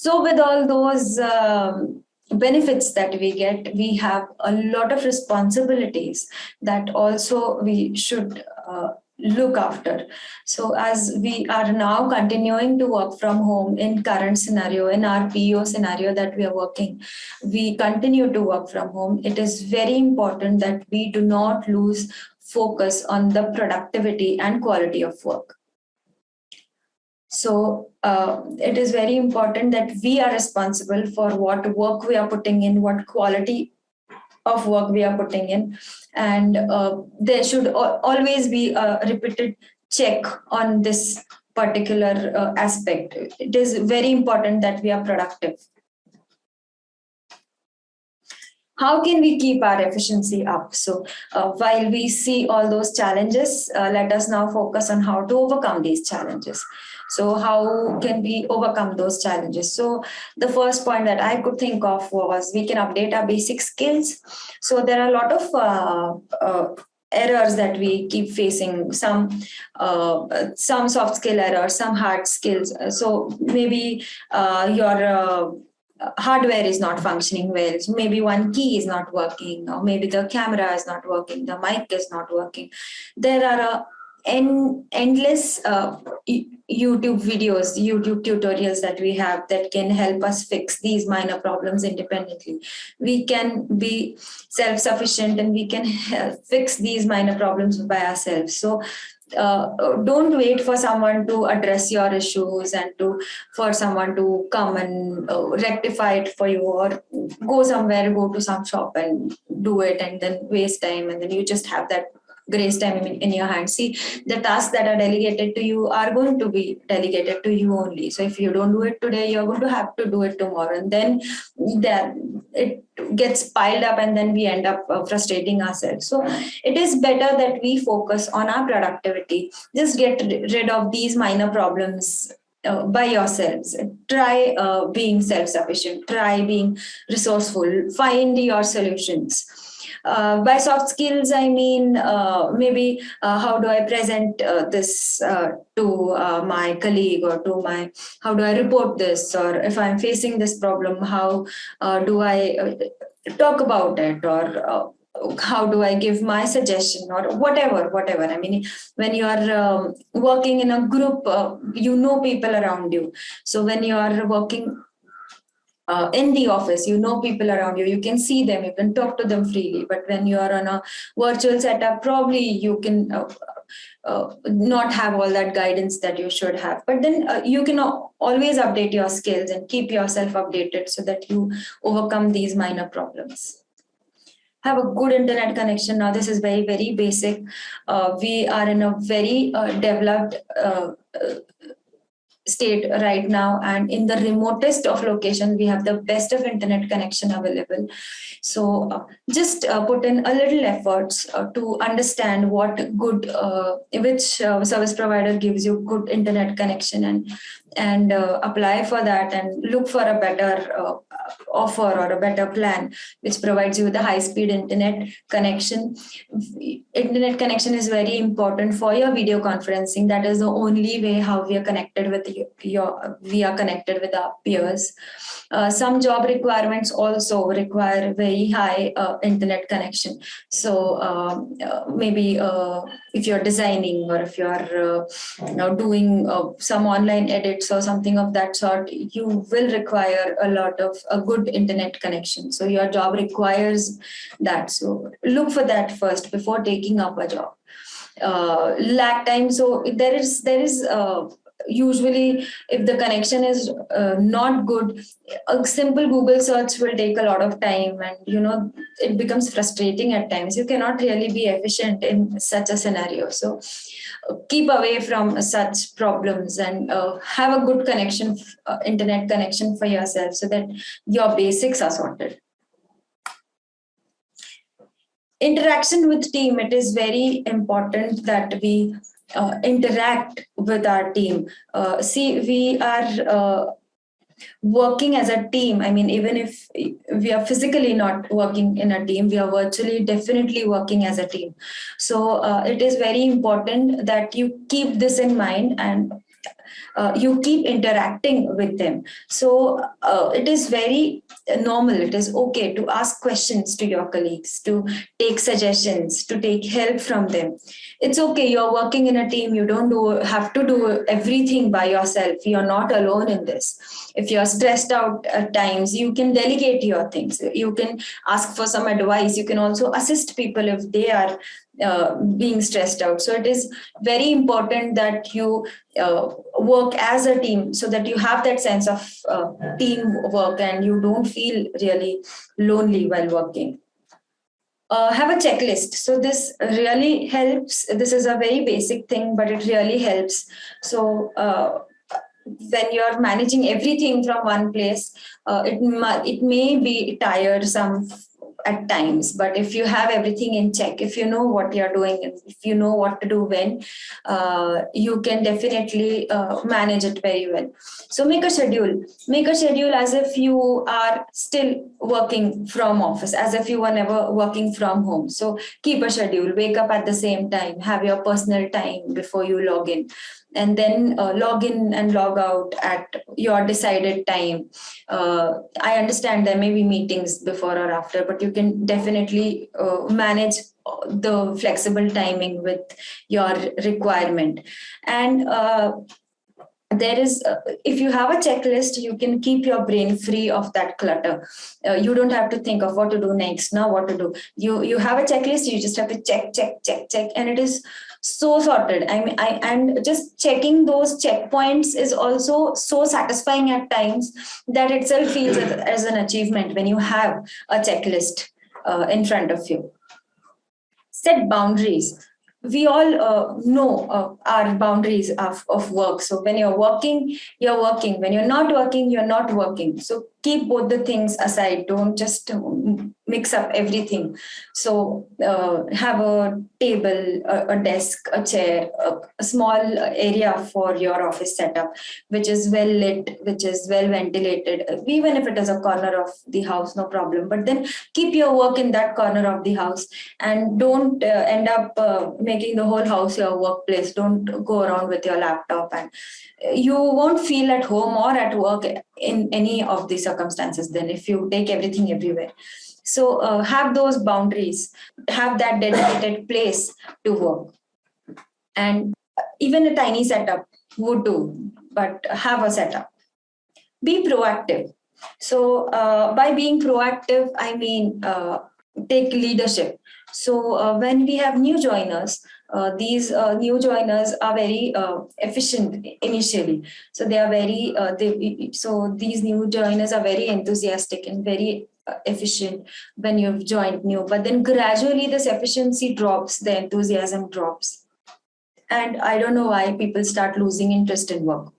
So with all those benefits that we get, we have a lot of responsibilities that also we should look after. So as we are now continuing to work from home in current scenario, in our PO scenario that we are working, we continue to work from home. It is very important that we do not lose focus on the productivity and quality of work. So it is very important that we are responsible for what work we are putting in, what quality of work we are putting in, and there should always be a repeated check on this particular aspect. It is very important that we are productive. How can we keep our efficiency up? So while we see all those challenges, let us now focus on how to overcome these challenges. So how can we overcome those challenges? So the first point that I could think of was we can update our basic skills. So there are a lot of errors that we keep facing, some soft skill errors, some hard skills. So maybe your hardware is not functioning well. So maybe one key is not working, or maybe the camera is not working, the mic is not working. There are endless YouTube videos, YouTube tutorials that we have that can help us fix these minor problems independently. We can be self-sufficient and we can fix these minor problems by ourselves. So don't wait for someone to address your issues and for someone to come and rectify it for you, or go to some shop and do it and then waste time, and then you just have that grace time in your hands. See, the tasks that are delegated to you are going to be delegated to you only. So if you don't do it today, you're going to have to do it tomorrow, and then it gets piled up, and then we end up frustrating ourselves. So it is better that we focus on our productivity. Just get rid of these minor problems by yourselves. Try being self-sufficient, try being resourceful, find your solutions. By soft skills, I mean maybe how do I present this to my colleague, or how do I report this, or if I'm facing this problem, how do I talk about it, or how do I give my suggestion, or whatever. I mean, when you are working in a group, you know people around you. So when you are working in the office, you know people around you, you can see them, you can talk to them freely. But when you are on a virtual setup, probably you can not have all that guidance that you should have. But then you can always update your skills and keep yourself updated so that you overcome these minor problems. Have a good internet connection. Now, this is very, very basic. We are in a very developed state right now, and in the remotest of location, we have the best of internet connection available. So just put in a little efforts to understand what good which service provider gives you good internet connection, and apply for that, and look for a better offer or a better plan which provides you with a high speed internet connection. Internet connection is very important for your video conferencing. That is the only way how we are connected with we are connected with our peers. Some job requirements also require very high internet connection. So maybe if you're designing, or if you're doing some online edits or something of that sort, you will require a lot of a good internet connection. So your job requires that. So look for that first before taking up a job. Lag time. So there is usually, if the connection is not good, a simple Google search will take a lot of time, and it becomes frustrating at times. You cannot really be efficient in such a scenario. So keep away from such problems, and have a good connection, internet connection for yourself, so that your basics are sorted. Interaction with team. It is very important that we interact with our team. See, we are working as a team. I mean, even if we are physically not working in a team, we are virtually definitely working as a team. So it is very important that you keep this in mind, and you keep interacting with them. So it is very normal. It is okay to ask questions to your colleagues, to take suggestions, to take help from them. It's okay. You're working in a team. You don't have to do everything by yourself. You're not alone in this. If you're stressed out at times, you can delegate your things. You can ask for some advice. You can also assist people if they are being stressed out. So it is very important that you work as a team, so that you have that sense of teamwork and you don't feel really lonely while working. Have a checklist. So this really helps. This is a very basic thing, but it really helps. So when you're managing everything from one place, it may be tiresome at times, but if you have everything in check, if you know what you're doing, if you know what to do when, you can definitely manage it very well. So make a schedule as if you are still working from office, as if you were never working from home. So keep a schedule, wake up at the same time, have your personal time before you log in, and then log in and log out at your decided time. I understand there may be meetings before or after, but you can definitely manage the flexible timing with your requirement. And there is if you have a checklist, you can keep your brain free of that clutter. You don't have to think of what to do next, now what to do. You have a checklist, you just have to check, and it is so sorted. And just checking those checkpoints is also so satisfying at times, that itself feels as an achievement when you have a checklist in front of you. Set boundaries. We all know our boundaries of work. So when you're working, you're working. When you're not working, you're not working. So keep both the things aside. Don't just mix up everything. So have a table, a desk, a chair, a small area for your office setup, which is well lit, which is well ventilated. Even if it is a corner of the house, no problem. But then keep your work in that corner of the house, and don't end up making the whole house your workplace. Don't go around with your laptop, and you won't feel at home or at work in any of the circumstances then, if you take everything everywhere. So have those boundaries, have that dedicated place to work. And even a tiny setup would do, but have a setup. Be proactive. So by being proactive, I mean take leadership. So when we have new joiners, these new joiners are very efficient initially. So they are very so these new joiners are very enthusiastic and very efficient when you've joined new. But then gradually this efficiency drops, the enthusiasm drops, and I don't know why people start losing interest in work.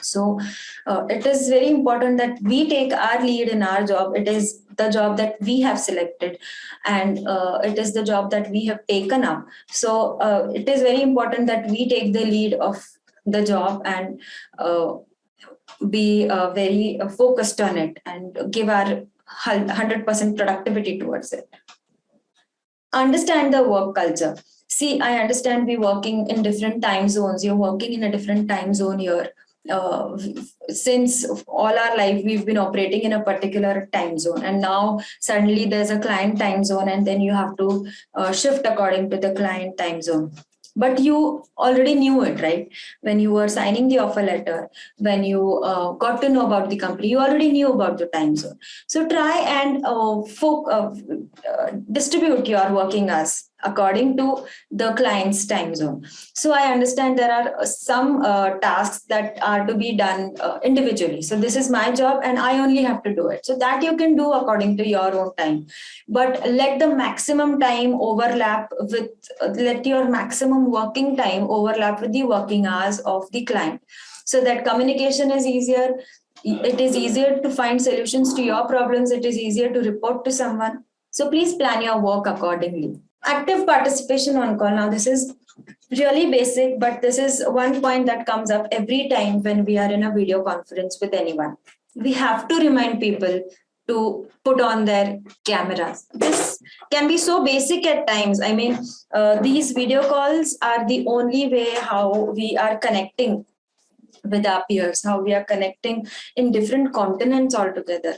So it is very important that we take our lead in our job. It is the job that we have selected, and it is the job that we have taken up. So it is very important that we take the lead of the job and be very focused on it and give our 100% productivity towards it. Understand the work culture. See, I understand we're working in different time zones. You're working in a different time zone here. Since all our life we've been operating in a particular time zone, and now suddenly there's a client time zone, and then you have to shift according to the client time zone. But you already knew it, right? When you were signing the offer letter, when you got to know about the company, you already knew about the time zone. So try and distribute your working hours according to the client's time zone. So I understand there are some tasks that are to be done individually. So this is my job and I only have to do it. So that you can do according to your own time. But let the maximum time overlap with, let your maximum working time overlap with the working hours of the client. So that communication is easier. It is easier to find solutions to your problems. It is easier to report to someone. So please plan your work accordingly. Active participation on call. Now, this is really basic, but this is one point that comes up every time when we are in a video conference with anyone. We have to remind people to put on their cameras. This can be so basic at times. I mean, these video calls are the only way how we are connecting with our peers, how we are connecting in different continents altogether.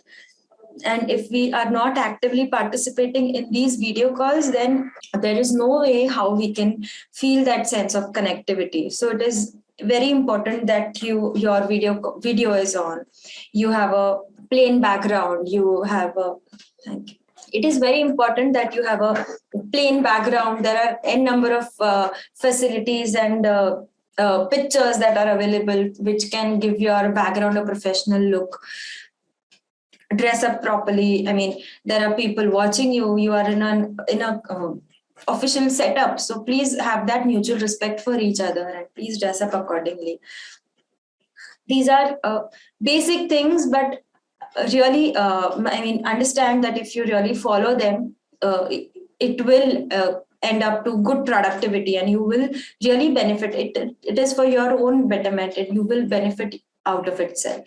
And if we are not actively participating in these video calls, then there is no way how we can feel that sense of connectivity. So it is very important that your video is on, you have a plain background, you have a thank you. It is very important that you have a plain background. There are n number of facilities and pictures that are available which can give your background a professional look. Dress up properly. I mean, there are people watching you. You are in a official setup, so please have that mutual respect for each other and please dress up accordingly. These are basic things, but really, I mean, understand that if you really follow them, it will end up to good productivity, and you will really benefit. It is for your own betterment, and you will benefit out of itself.